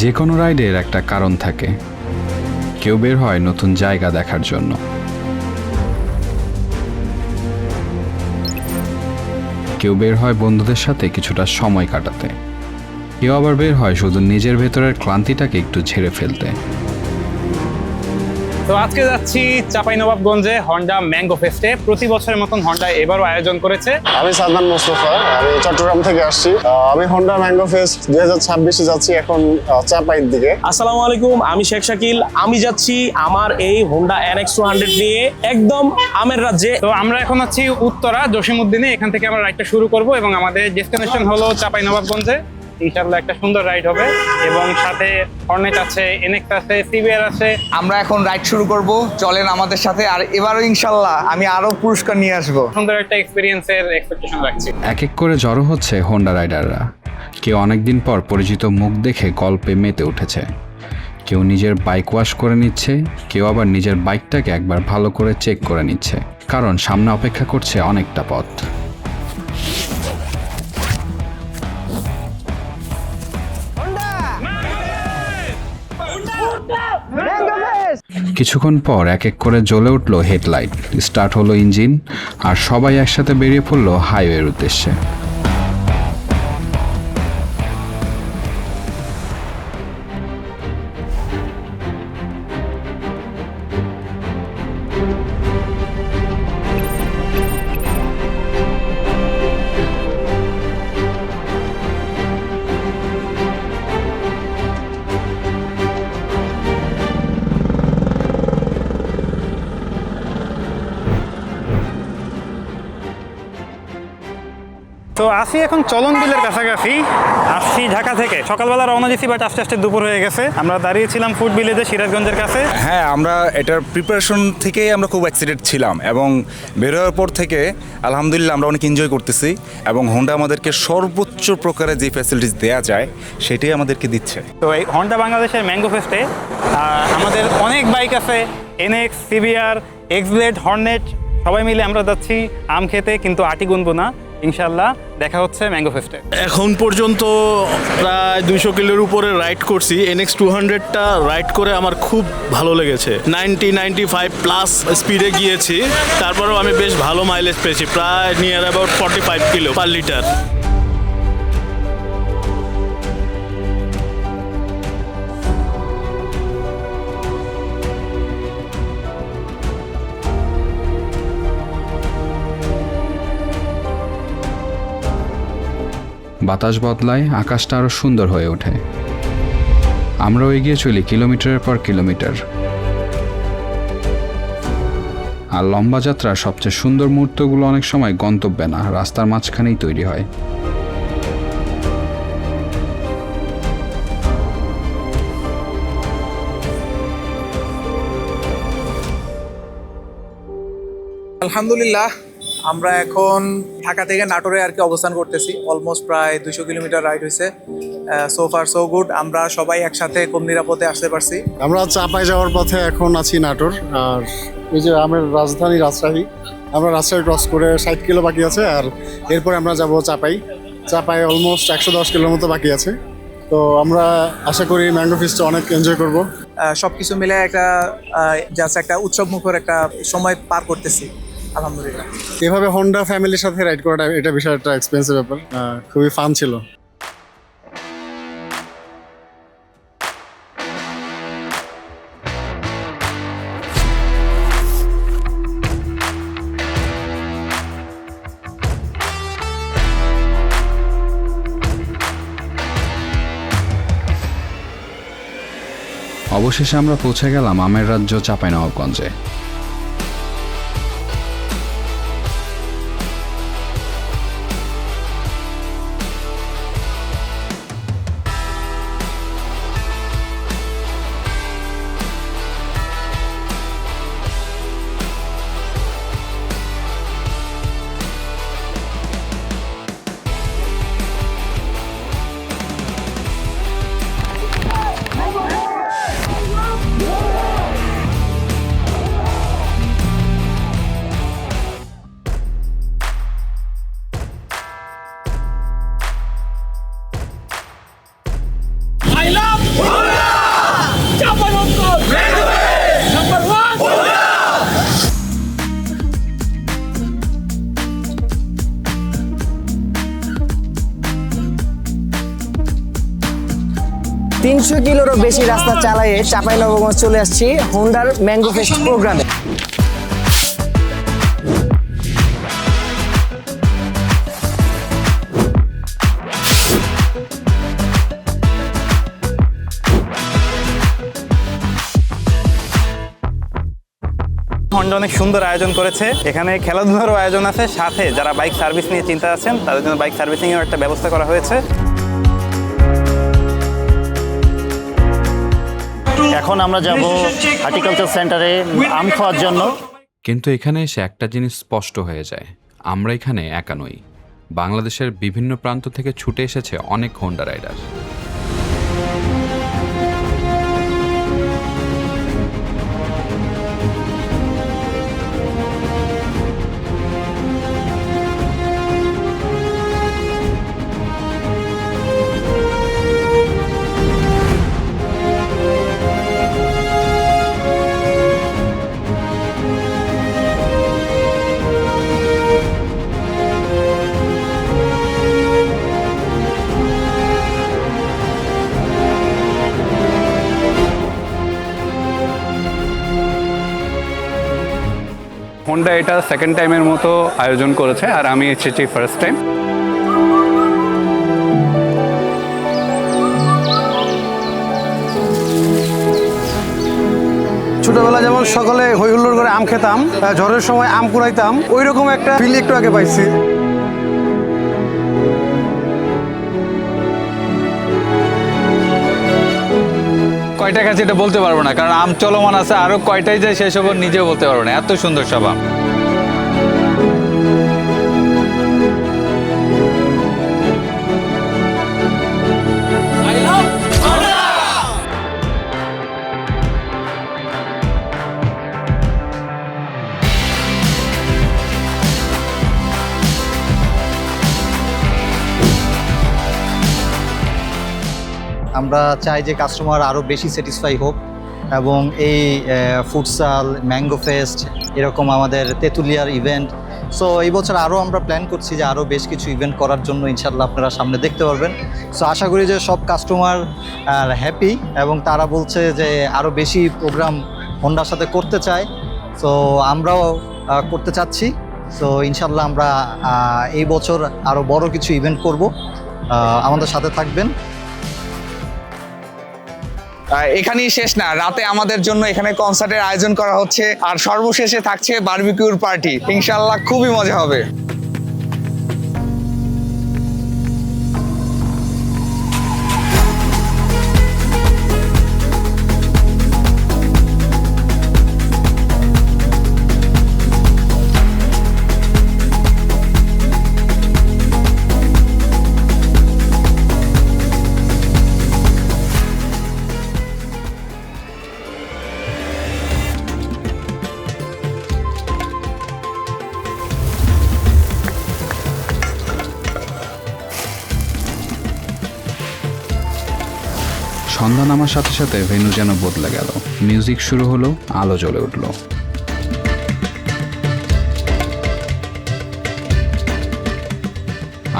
যে কোনো রাইডের একটা কারণ থাকে। কেউ বের হয় নতুন জায়গা দেখার জন্য, কেউ বের হয় বন্ধুদের সাথে কিছুটা সময় কাটাতে, কেউ আবার বের হয় শুধু নিজের ভেতরের ক্লান্তিটাকে একটু ঝেড়ে ফেলতে। তো আজকে যাচ্ছি চাঁপাইনবাবগঞ্জে হন্ডা ম্যাঙ্গো ফেস্টে। প্রতি বছরের মতন হন্ডা এবারও আয়োজন করেছে। আমি সাদমান মোস্তফা, আমি চট্টগ্রাম থেকে আসছি। আমি হন্ডা ম্যাঙ্গো ফেস্ট 2026 যাচ্ছি এখন চাঁপাইয়ের দিকে। আসসালামু আলাইকুম, আমি শেখ শাকিল। আমি যাচ্ছি আমার এই হোন্ডা NX 200 নিয়ে একদম আমের রাজ্যে। তো আমরা এখন আছি উত্তরা জসিমউদ্দিনে। এখান থেকে আমরা রাইডটা শুরু করব এবং আমাদের ডেস্টিনেশন হলো চাঁপাইনবাবগঞ্জে। ইনশাআল্লাহ একটা সুন্দর রাইড হবে এবং সাথে হর্নেট আছে, NX আছে, CBR আছে। আমরা এখন রাইড শুরু করব, চলেন আমাদের সাথে। আর এবারও ইনশাল্লাহ আমি আরো পুরস্কার নিয়ে আসবো। সুন্দর একটা এক্সপিরিয়েন্সের এক্সপেকটেশন রাখছি। এক এক করে জড়ো হচ্ছে হোন্ডা রাইডাররা। কেউ অনেকদিন পর পরিচিত মুখ দেখে গল্পে মেতে উঠেছে, কেউ নিজের বাইক ওয়াশ করে নিচ্ছে, কেউ আবার নিজের বাইকটাকে একবার ভালো করে চেক করে নিচ্ছে, কারণ সামনে অপেক্ষা করছে অনেকটা পথ। কিছুক্ষণ পর এক এক করে জ্বলে উঠলো হেডলাইট, স্টার্ট হলো ইঞ্জিন, আর সবাই একসাথে বেরিয়ে পড়লো হাইওয়ের উদ্দেশ্যে। তো আসি এখন চলন বিলের কাছাকাছি। আসছি ঢাকা থেকে, সকালবেলা রওনা দিয়েছি, বাট আস্তে আস্তে দুপুর হয়ে গেছে। আমরা দাঁড়িয়েছিলাম ফুড ভিলেজে সিরাজগঞ্জের কাছে। হ্যাঁ, আমরা এটার প্রিপারেশন থেকেই আমরা খুব এক্সাইটেড ছিলাম এবং বের হওয়ার পর থেকে আলহামদুলিল্লাহ আমরা অনেক এনজয় করতেছি এবং হোন্ডা আমাদেরকে সর্বোচ্চ প্রকারের যে ফ্যাসিলিটিস দেওয়া যায় সেটাই আমাদেরকে দিচ্ছে। তো এই হন্ডা বাংলাদেশের ম্যাঙ্গো ফেস্টে আমাদের অনেক বাইক আছে, NX, CBR, X-Blade, হর্নেট, সবাই মিলে আমরা যাচ্ছি আম খেতে, কিন্তু আটি গুনবো না। ইনশাল্লাহ দেখা হচ্ছে ম্যাঙ্গো ফেস্টে। এখন পর্যন্ত প্রায় 200 কিলোর উপরে রাইড করছি। NX 200টা রাইড করে আমার খুব ভালো লেগেছে। 95 প্লাস স্পিডে গিয়েছি, তারপরেও আমি বেশ ভালো মাইলেজ পেয়েছি, প্রায় near about 45 kilo per litre. বাতাস বদলায়, আকাশটা আরো সুন্দর হয়ে ওঠে। আমরাও এগিয়ে চলি কিলোমিটারের পর কিলোমিটার। আর লম্বা যাত্রার সবচেয়ে সুন্দর মুহূর্তগুলো অনেক সময় গন্তব্যে না, রাস্তার মাঝখানেই তৈরি হয়। আলহামদুলিল্লাহ, আমরা এখন ঢাকা থেকে নাটোরে আর কি অবস্থান করতেছি। অলমোস্ট প্রায় 200 কিলোমিটার রাইড হয়েছে। সো ফার সো গুড, আমরা সবাই একসাথে খুব নিরাপদে আসতে পারছি। আমরা চাঁপাই যাওয়ার পথে এখন আছি নাটোর, আর এই যে আমের রাজধানী রাজশাহী। আমরা রাজশাহী ক্রস করে 60 কিলো বাকি আছে, আর এরপরে আমরা যাব চাঁপাই। চাঁপাই অলমোস্ট 110 কিলোর মতো বাকি আছে। তো আমরা আশা করি ম্যাঙ্গো ফিস্টটা অনেক এনজয় করব। সবকিছু মিলে একটা জাস্ট একটা উৎসব মুখর একটা সময় পার করতেছি আলহামদুলিল্লাহ। এভাবে হোন্ডা ফ্যামিলির সাথে রাইড করাটা এটা বিষয় একটা এক্সপেন্সিভ ব্যাপার, খুবই ফান ছিল। অবশেষে আমরা পৌঁছে গেলাম আমের রাজ্য চাঁপাইনবাবগঞ্জে। 200 কিলোরও বেশি রাস্তা চালায়ে চাঁপাইনবাবগঞ্জ চলে আসছি হোন্ডার ম্যাঙ্গো ফেস্ট প্রোগ্রামে। হন্ডা অনেক সুন্দর আয়োজন করেছে, এখানে খেলাধুলারও আয়োজন আছে, সাথে যারা বাইক সার্ভিস নিয়ে চিন্তা আছেন তাদের জন্য বাইক সার্ভিসিংয়ের একটা ব্যবস্থা করা হয়েছে। এখন আমরা যাব হর্টিকালচার সেন্টারে আম খাওয়ার জন্য। কিন্তু এখানে এসে একটা জিনিস স্পষ্ট হয়ে যায়, আমরা এখানে একা নই। বাংলাদেশের বিভিন্ন প্রান্ত থেকে ছুটে এসেছে অনেক হোন্ডা রাইডার। হোন্ডা এটা সেকেন্ড টাইমের মতো আয়োজন করেছে, আর আমি এসেছি ফার্স্ট টাইম। ছোটবেলা যেমন সকালে হই হুল্লোড় করে আম খেতাম, ঝড়ের সময় আম কুড়াইতাম, ওই রকম একটা ফিল একটু আগে পাইছি। কয়টা গাছ এটা বলতে পারবো না, কারণ আম চলমান আছে, আরো কয়টাই যায় সেসব নিজেও বলতে পারবো না, এত সুন্দর সব আম। আমরা চাই যে কাস্টমার আরও বেশি স্যাটিসফাই হোক, এবং এই ফুটসাল, ম্যাঙ্গো ফেস্ট, এরকম আমাদের তেঁতুলিয়ার ইভেন্ট। সো এই বছর আরও আমরা প্ল্যান করছি যে আরও বেশ কিছু ইভেন্ট করার জন্য, ইনশাল্লাহ আপনারা সামনে দেখতে পারবেন। সো আশা করি যে সব কাস্টমার হ্যাপি, এবং তারা বলছে যে আরও বেশি প্রোগ্রাম হোন্ডার সাথে করতে চায়। সো আমরাও করতে চাচ্ছি। সো ইনশাল্লাহ আমরা এই বছর আরও বড় কিছু ইভেন্ট করব, আমাদের সাথে থাকবেন। এখানেই শেষ না, রাতে আমাদের জন্য এখানে কনসার্টের আয়োজন করা হচ্ছে, আর সর্বশেষে থাকছে বারবিকিউর পার্টি। ইনশাআল্লাহ খুবই মজা হবে। সন্ধ্যা নামার সাথে সাথে ভেন্যু যেন বদলে গেল, মিউজিক শুরু হলো, আলো জ্বলে উঠল।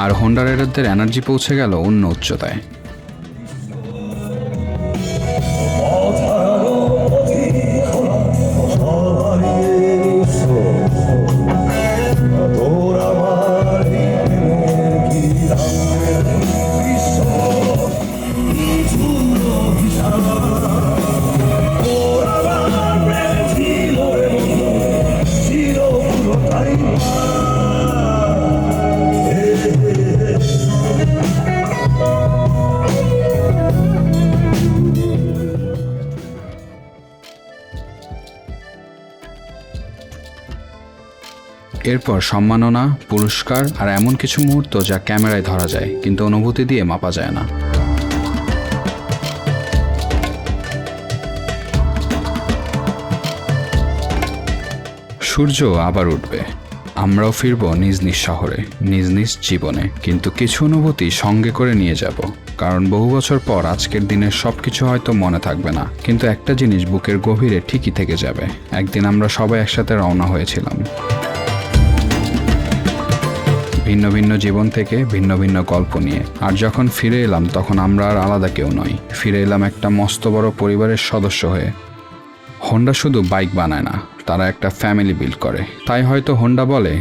আর হোন্ডা রাইডারদের এনার্জি পৌঁছে গেল অন্য উচ্চতায়। এরপর সম্মাননা, পুরস্কার আর এমন কিছু মুহূর্ত যা ক্যামেরায় ধরা যায় কিন্তু অনুভূতি দিয়ে মাপা যায় না। সূর্য আবার উঠবে, আমরাও ফিরব নিজ নিজ শহরে, নিজ নিজ জীবনে, কিন্তু কিছু অনুভূতি সঙ্গে করে নিয়ে যাব, কারণ বহু বছর পর আজকের দিনের সবকিছু হয়তো মনে থাকবে না, কিন্তু একটা জিনিস বুকের গভীরে ঠিকই থেকে যাবে। একদিন আমরা সবাই একসাথে রওনা হয়েছিলাম। ভিন্ন ভিন্ন জীবন থেকে ভিন্ন ভিন্ন গল্প নিয়ে। আর যখন ফিরে এলাম তখন আমরা আর আলাদা কেউ নই, ফিরে এলাম একটা মস্ত বড় পরিবারের সদস্য হয়ে। হোন্ডা শুধু বাইক বানায় না, তারা একটা ফ্যামিলি বিল্ড করে। তাই হয়তো হোন্ডা বলে